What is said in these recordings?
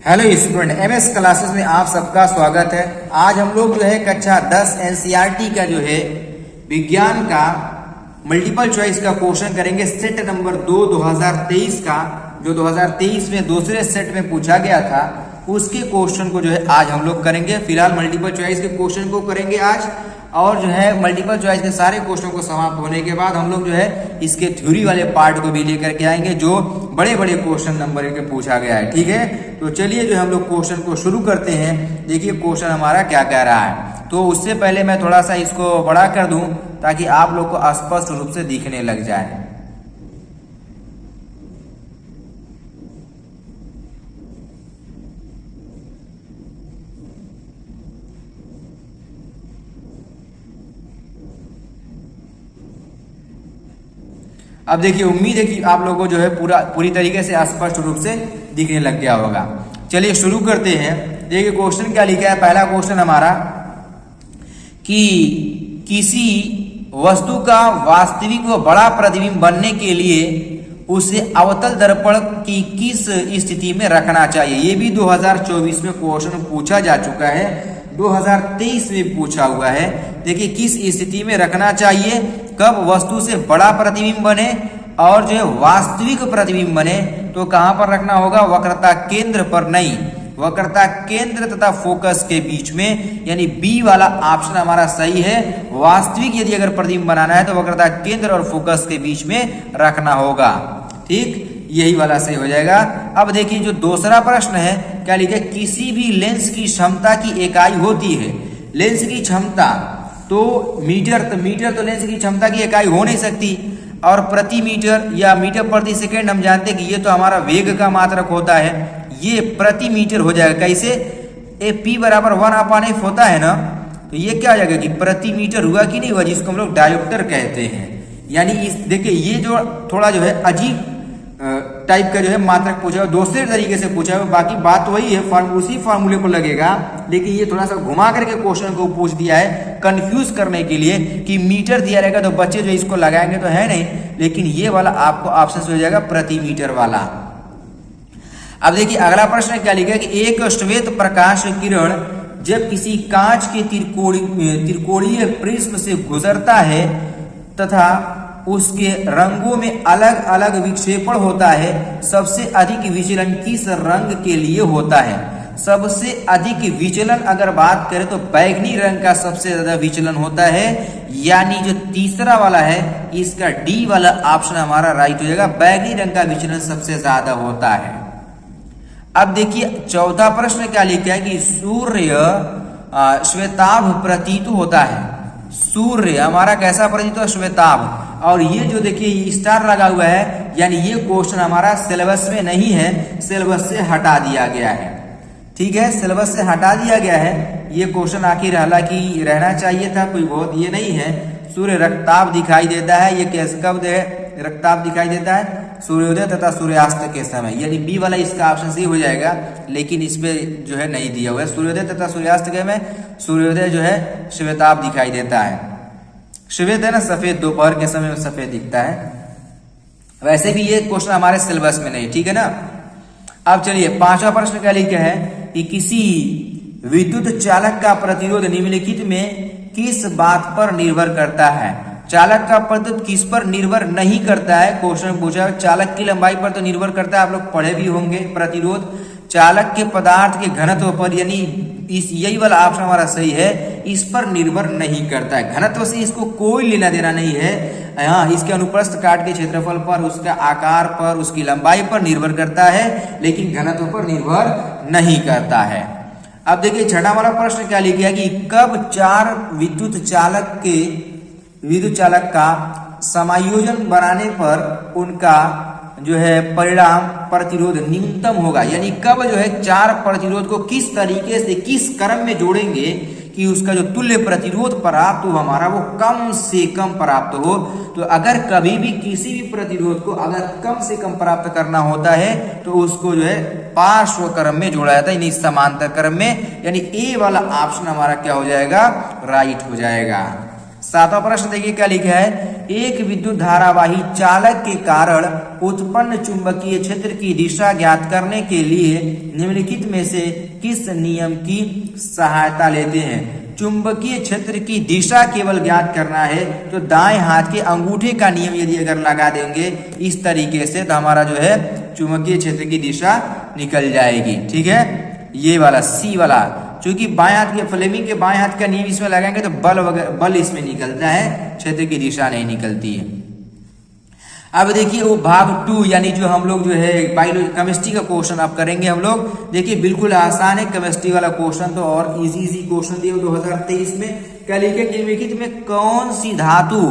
Hello student, MS classes में आप सबका स्वागत है। आज हम लोग जो है कक्षा 10 एनसीईआरटी का जो है विज्ञान का मल्टीपल चॉइस का क्वेश्चन करेंगे। सेट नंबर 2 2023 का, जो 2023 में दूसरे सेट में पूछा गया था, उसके क्वेश्चन को जो है आज हम लोग करेंगे। फिलहाल मल्टीपल चॉइस के क्वेश्चन को करेंगे आज, और जो है मल्टीपल चॉइस के सारे क्वेश्चन को समाप्त होने के बाद हम लोग जो है इसके थ्योरी वाले पार्ट को भी लेकर के आएंगे, जो बड़े बड़े क्वेश्चन नंबर के पूछा गया है। ठीक है, तो चलिए जो हम लोग क्वेश्चन को शुरू करते हैं। देखिए क्वेश्चन हमारा क्या कह रहा है। तो उससे पहले मैं थोड़ा सा इसको बड़ा कर दूं ताकि आप लोग को स्पष्ट रूप से दिखने लग जाए। अब देखिए, उम्मीद है कि आप लोगों को जो है पूरी तरीके से स्पष्ट रूप से दिखने लग गया होगा। चलिए शुरू करते हैं। देखिए क्वेश्चन क्या लिखा है। पहला क्वेश्चन हमारा कि किसी वस्तु का वास्तविक व बड़ा प्रतिबिंब बनने के लिए उसे अवतल दर्पण की किस स्थिति में रखना चाहिए। ये भी 2024 में क्वेश्चन पूछा जा चुका है, 2023 में पूछा हुआ है। देखिए किस स्थिति में रखना चाहिए, कब वस्तु से बड़ा प्रतिबिंब बने और जो है वास्तविक प्रतिबिंब बने, तो कहां पर रखना होगा, वक्रता केंद्र पर नहीं, वक्रता केंद्र तथा फोकस के बीच में, यानी बी वाला ऑप्शन हमारा सही है। वास्तविक यदि अगर प्रतिबिंब बनाना है तो वक्रता केंद्र और फोकस के बीच में रखना होगा। ठीक, यही वाला सही हो जाएगा। अब देखिए जो दूसरा प्रश्न है, क्या लिखा है, किसी भी लेंस की क्षमता की इकाई होती है। लेंस की क्षमता तो मीटर, तो मीटर तो लेंस की क्षमता की इकाई हो नहीं सकती, और प्रति मीटर या मीटर प्रति सेकंड हम जानते हैं कि ये तो हमारा वेग का मात्रक होता है, ये प्रति मीटर हो जाएगा। कैसे, ए पी बराबर 1/f होता है ना, तो ये क्या हो जाएगा कि प्रति मीटर हुआ कि नहीं हुआ, जिसको हम लोग डायोप्टर कहते हैं। यानी इस देखिए ये जो थोड़ा जो है अजीब टाइप का जो है मात्रक पूछा है, दूसरे तरीके से पूछा है। बाकी बात वही है, उसी फार्मूले को लगेगा, लेकिन ये थोड़ा सा घुमा करके क्वेश्चन को पूछ दिया है कंफ्यूज करने के लिए कि मीटर दिया रहेगा तो बच्चे जो इसको लगाएंगे तो है नहीं, लेकिन ये वाला आपको ऑप्शन हो जाएगा प्रति मीटर वाला। अब देखिए अगला प्रश्न क्या लिखा है कि एक श्वेत प्रकाश किरण जब किसी कांच के त्रिकोणीय प्रिज्म से गुजरता है तथा उसके रंगों में अलग अलग विक्षेपण होता है, सबसे अधिक विचलन किस रंग के लिए होता है। सबसे अधिक विचलन अगर बात करें तो बैगनी रंग का सबसे ज्यादा विचलन होता है, यानी जो तीसरा वाला है इसका डी वाला ऑप्शन हमारा राइट हो जाएगा। बैगनी रंग का विचलन सबसे ज्यादा होता है। अब देखिए चौथा प्रश्न क्या लिखा है कि सूर्य श्वेताभ प्रतीत होता है। सूर्य हमारा कैसा प्रतीत होता है, श्वेताभ। और ये जो देखिए स्टार लगा हुआ है, यानी ये क्वेश्चन हमारा सिलेबस में नहीं है, सिलेबस से हटा दिया गया है। ठीक है, सिलेबस से हटा दिया गया है ये क्वेश्चन। आखिर हालांकि रहना चाहिए था, कोई बहुत ये नहीं है। सूर्य रक्ताभ दिखाई देता है, ये कैसे कब रक्ताभ दिखाई देता है, सूर्योदय तथा सूर्यास्त के समय, यानी बी वाला इसका ऑप्शन सी हो जाएगा। लेकिन इसमें जो है नहीं दिया हुआ है। सूर्योदय तथा सूर्यास्त के में सूर्योदय जो है श्वेताभ दिखाई देता है। श्वेत है ना, सफेद, दोपहर के समय में सफेद दिखता है। वैसे भी ये क्वेश्चन हमारे सिलेबस में नहीं। ठीक है ना। अब चलिए पांचवा प्रश्न क्या लिखा है कि किसी विद्युत चालक का प्रतिरोध निम्नलिखित में किस बात पर निर्भर करता है। चालक का प्रतिरोध किस पर निर्भर नहीं करता है, क्वेश्चन पूछा है। चालक की लंबाई पर तो निर्भर करता है, आप लोग पढ़े भी होंगे। प्रतिरोध चालक के पदार्थ के घनत्व पर, यानी यही वाला ऑप्शन हमारा सही है, इस पर निर्भर नहीं करता है। घनत्व से इसको कोई लेना देना नहीं है। हाँ, इसके अनुप्रस्थ काट के क्षेत्रफल पर, उसका आकार पर, उसकी लंबाई पर निर्भर करता है, लेकिन घनत्व पर निर्भर नहीं करता है। अब देखिए छठा वाला प्रश्न क्या लिखा है कि कब चार विद्युत चालक का समायोजन बनाने पर उनका जो है परिणाम प्रतिरोध न्यूनतम होगा। यानी कब जो है चार प्रतिरोध को किस तरीके से, किस क्रम में जोड़ेंगे कि उसका जो तुल्य प्रतिरोध प्राप्त हो हमारा, वो कम से कम प्राप्त हो। तो अगर कभी भी किसी भी प्रतिरोध को अगर कम से कम प्राप्त करना होता है तो उसको जो है पार्श्व क्रम में जोड़ा जाता है, यानी समांतर क्रम में। यानी ए वाला ऑप्शन हमारा क्या हो जाएगा, राइट हो जाएगा। सातवां प्रश्न देखिए क्या लिखा है एक विद्युत धारावाही चालक के कारण उत्पन्न चुंबकीय क्षेत्र की दिशा ज्ञात करने के लिए निम्नलिखित में से किस नियम की सहायता लेते हैं? चुंबकीय क्षेत्र की दिशा केवल ज्ञात करना है तो दाएं हाथ के अंगूठे का नियम यदि अगर लगा देंगे इस तरीके से तो हमारा जो है चुंबकीय क्षेत्र की दिशा निकल जाएगी। ठीक है, ये वाला सी वाला, क्योंकि बाएं हाथ के फ्लेमिंग के बाएं हाथ का नियम इसमें लगाएंगे तो बल इसमें निकलता है, क्षेत्र की दिशा नहीं निकलती है। अब देखिए वो भाग 2 यानी जो हम लोग जो है बायोलॉजी केमिस्ट्री का क्वेश्चन अब करेंगे हम लोग। देखिए बिल्कुल आसान है केमिस्ट्री वाला क्वेश्चन, तो और इजी क्वेश्चन दिए 2023 में। क्या लिखे कि निम्नलिखित में कौन सी धातु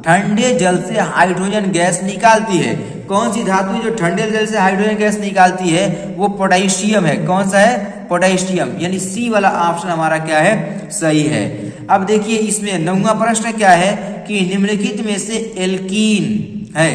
ठंडे जल से हाइड्रोजन गैस निकालती है? कौन सी धातु जो ठंडे जल से हाइड्रोजन गैस निकालती है? वो पोटेशियम है। कौन सा है? पोटेशियम, यानी सी वाला ऑप्शन हमारा क्या है? सही है। अब देखिए इसमें 9वां प्रश्न क्या है कि निम्नलिखित में से एल्कीन है,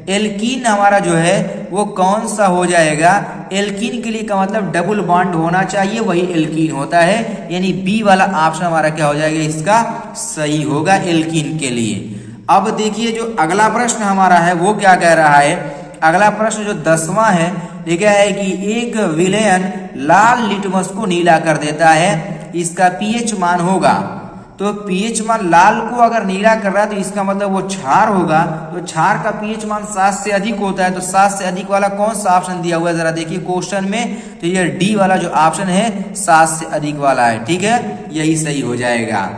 एल्कीन हमारा जो है वो कौन सा हो जाएगा? एल्कीन के लिए का मतलब डबल बॉन्ड होना चाहिए, वही एल्कीन होता है, यानी बी वाला ऑप्शन हमारा क्या हो जाएगा? इसका सही होगा एल्कीन के लिए। अब देखिए जो अगला प्रश्न हमारा है वो क्या कह रहा है? अगला प्रश्न जो 10वां है ये क्या है कि एक विलयन लाल लिटमस को नीला कर देता है, इसका पीएच मान होगा। तो पीएच मान लाल को अगर नीला कर रहा है तो इसका मतलब वो क्षार होगा, तो क्षार का पीएच मान 7 से अधिक होता है। तो 7 से अधिक वाला कौन सा ऑप्शन दिया हुआ है जरा देखिए क्वेश्चन में, तो ये डी वाला जो ऑप्शन है 7 से अधिक वाला है। ठीक है, यही सही हो जाएगा।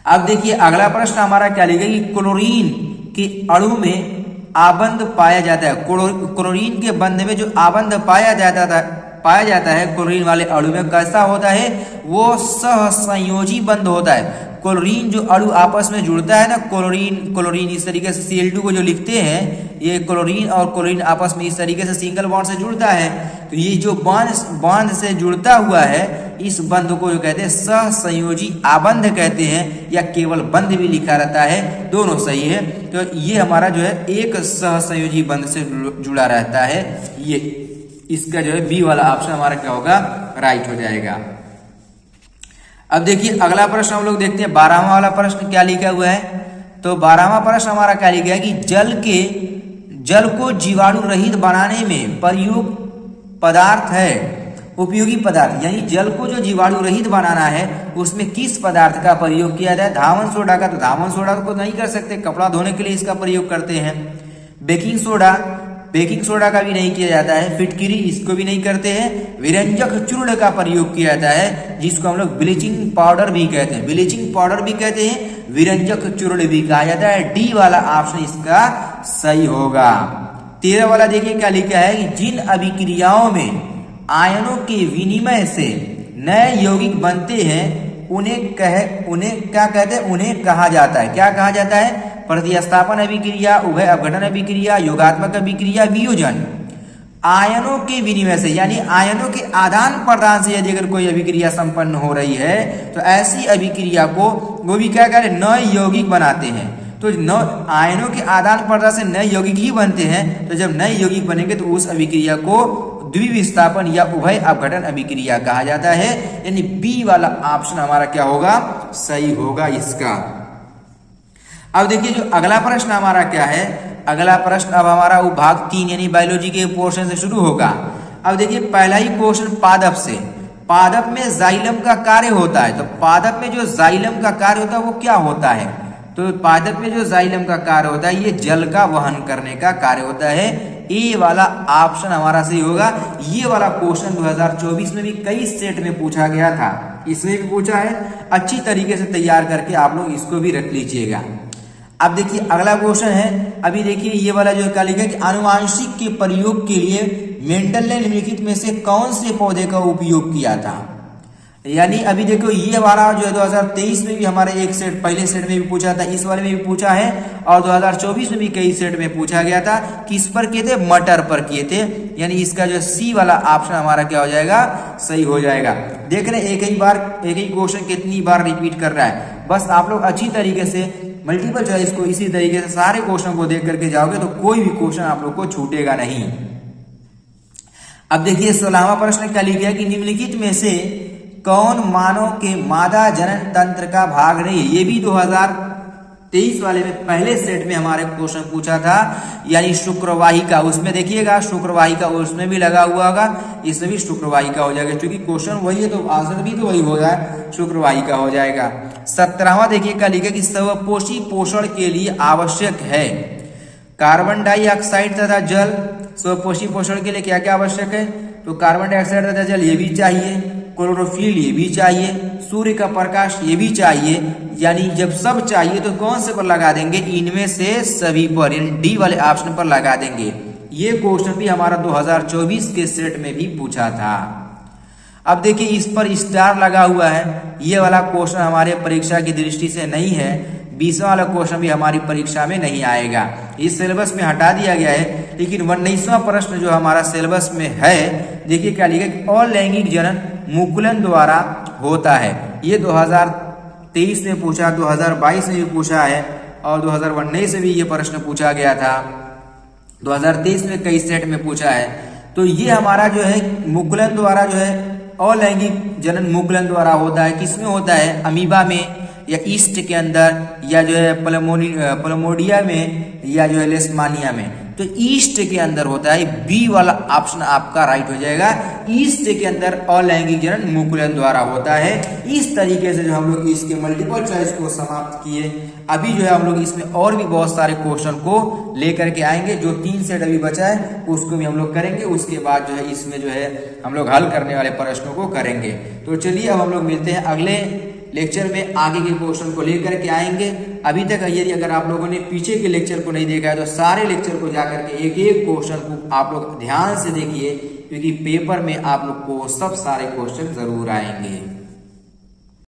अब देखिए अगला प्रश्न हमारा क्या लिखा कि क्लोरीन के अणु में आबंध पाया जाता है। क्लोरीन के बंध में जो आबंध पाया जाता है क्लोरीन वाले अणु में कैसा होता है? वो सहसंयोजी बंध होता है। क्लोरीन जो अणु आपस में जुड़ता है ना, क्लोरीन इस तरीके से Cl2 को जो लिखते हैं, ये क्लोरीन और क्लोरीन आपस में इस तरीके से सिंगल बॉन्ड से जुड़ता है। तो ये जो बांध से जुड़ता हुआ है इस बंध को जो कहते हैं सहसंयोजी आबंध कहते हैं, या केवल बंध भी लिखा रहता है, दोनों सही है। तो ये हमारा जो है एक सहसंयोजी बंध से जुड़ा रहता है, ये इसका जो है बी वाला ऑप्शन हमारा क्या होगा? राइट हो जाएगा। अब देखिए अगला प्रश्न हम लोग देखते हैं 12वां वाला प्रश्न क्या लिखा हुआ है। तो 12वां प्रश्न हमारा क्या लिखा है कि जल को जीवाणु रहित बनाने में प्रयुक्त पदार्थ है उपयोगी पदार्थ, यानी जल को जो जीवाणु रहित बनाना है उसमें किस पदार्थ का प्रयोग किया जाए? धावन सोडा का। तो धावन सोडा को नहीं कर सकते, कपड़ा धोने के लिए इसका प्रयोग करते हैं। बेकिंग सोडा का भी नहीं किया जाता है। फिटकिरी इसको भी नहीं करते हैं। विरंजक चूर्ण का प्रयोग किया जाता है, जिसको हम लोग ब्लीचिंग पाउडर भी कहते हैं। ब्लीचिंग पाउडर भी कहते हैं, विरंजक चूर्ण भी कहा जाता है। डी वाला ऑप्शन इसका सही होगा। 13 वाला देखिए क्या लिखा है कि जिन अभिक्रियाओं में आयनों के विनिमय से नए यौगिक बनते हैं उन्हें क्या कहते हैं? उन्हें कहा जाता है, क्या कहा जाता है? प्रतिस्थापन अभिक्रिया, उभय अपघटन अभिक्रिया, योगात्मक अभिक्रिया, वियोजन। आयनों के विनिमय से यानी आयनों के आदान प्रदान से यदि अगर कोई अभिक्रिया संपन्न हो रही है तो ऐसी अभिक्रिया को वो भी क्या करें? नए यौगिक बनाते हैं। तो आयनों के आदान प्रदान से नए यौगिक ही बनते हैं। तो जब नए यौगिक बनेंगे तो उस अभिक्रिया को द्विविस्थापन या उभय अपघटन अभिक्रिया कहा जाता है, यानी बी वाला ऑप्शन हमारा क्या होगा? सही होगा इसका। अब देखिए जो अगला प्रश्न हमारा क्या है, अगला प्रश्न अब हमारा वो भाग 3 यानी बायोलॉजी के पोर्शन से शुरू होगा। अब देखिए पहला ही क्वेश्चन पादप से। पादप में जाइलम का कार्य होता है, तो पादप में जो जाइलम का कार्य होता है वो क्या होता है? तो पादप में जो जाइलम का कार्य होता है ये जल का वहन करने का कार्य होता है। ए वाला ऑप्शन हमारा सही होगा। ये वाला क्वेश्चन 2024 में भी कई सेट में पूछा गया था, इसमें भी पूछा है। अच्छी तरीके से तैयार करके आप लोग इसको भी रख लीजिएगा। अब देखिए अगला क्वेश्चन है, अभी देखिए ये वाला जो क्या लिखा है कि आनुवांशिक के प्रयोग के लिए मेंडल ने निम्नलिखित में से कौन से पौधे का उपयोग किया था? यानी अभी देखो ये वाला जो है 2023 में भी हमारे एक सेट पहले सेट में भी पूछा था, इस वाले में भी पूछा है, और 2024 में भी कई सेट में पूछा गया था। किस पर किए थे? मटर पर किए थे, यानी इसका जो सी वाला ऑप्शन हमारा क्या हो जाएगा? सही हो जाएगा। देख रहे एक ही क्वेश्चन कितनी बार रिपीट कर रहा है। बस आप लोग अच्छी तरीके से मल्टीपल चॉइस को इसी तरीके से सारे क्वेश्चन को देख करके जाओगे तो कोई भी क्वेश्चन आप लोग को छूटेगा नहीं। अब देखिए 16वां प्रश्न क्या लिखा है कि निम्नलिखित में से कौन मानव के मादा जनन तंत्र का भाग नहीं है? ये भी 2023 वाले में पहले सेट में हमारे क्वेश्चन पूछा था, यानी शुक्रवाहिका, उसमें देखिएगा शुक्रवाहिका उसमें भी लगा हुआ होगा, इसमें भी शुक्रवाहिका हो जाएगा, क्योंकि क्वेश्चन वही है तो आंसर भी तो वही होगा, शुक्रवाहिका हो जाएगा। 17वां देखिएगा लिखा कि स्वपोषी पोषण के लिए आवश्यक है कार्बन डाइऑक्साइड तथा जल। स्वपोषी पोषण के लिए क्या क्या आवश्यक है, तो कार्बन डाइऑक्साइड तथा जल ये भी चाहिए, क्लोरोफिल ये भी चाहिए, सूर्य का प्रकाश ये भी चाहिए। यानी जब सब चाहिए तो कौन से पर लगा देंगे, इनमें से सभी पर, यानी डी वाले ऑप्शन पर लगा देंगे। ये क्वेश्चन भी हमारा 2024 के सेट में भी पूछा था। अब देखिए इस पर स्टार लगा हुआ है, ये वाला क्वेश्चन हमारे परीक्षा की दृष्टि से नहीं है, 20वां वाला क्वेश्चन भी हमारी परीक्षा में नहीं आएगा, इस सिलेबस में हटा दिया गया है। लेकिन 19वां प्रश्न जो हमारा सिलेबस में है, देखिए क्या लिखा कि अलैंगिक जनन मुकुलन द्वारा होता है। ये 2023 में पूछा, 2022 में भी पूछा है और 2019 में भी ये प्रश्न पूछा गया था, 2023 में कई सेट में पूछा है। तो ये हमारा जो है मुकुलन द्वारा जो है अलैंगिक जनन मुकुलन द्वारा होता है, किसमें होता है, अमीबा में या ईस्ट के अंदर, या जो है प्लमोडिया में, या जो है लेशमानिया में। तो ईस्ट के अंदर होता है, बी वाला ऑप्शन आपका राइट हो जाएगा। ईस्ट के अंदर अलैंगिक जनन मुकुलन द्वारा होता है। इस तरीके से जो हम लोग इसके मल्टीपल चॉइस को समाप्त किए। अभी जो है हम लोग इसमें और भी बहुत सारे क्वेश्चन को लेकर के आएंगे, जो 3 सेट अभी बचा है उसको भी हम लोग करेंगे। उसके बाद जो है इसमें जो है हम लोग हल करने वाले प्रश्नों को करेंगे। तो चलिए अब हम लोग मिलते हैं अगले लेक्चर में, आगे के क्वेश्चन को लेकर के आएंगे। अभी तक यदि अगर आप लोगों ने पीछे के लेक्चर को नहीं देखा है तो सारे लेक्चर को जाकर के एक एक क्वेश्चन को आप लोग ध्यान से देखिए, क्योंकि पेपर में आप लोग को सब सारे क्वेश्चन जरूर आएंगे।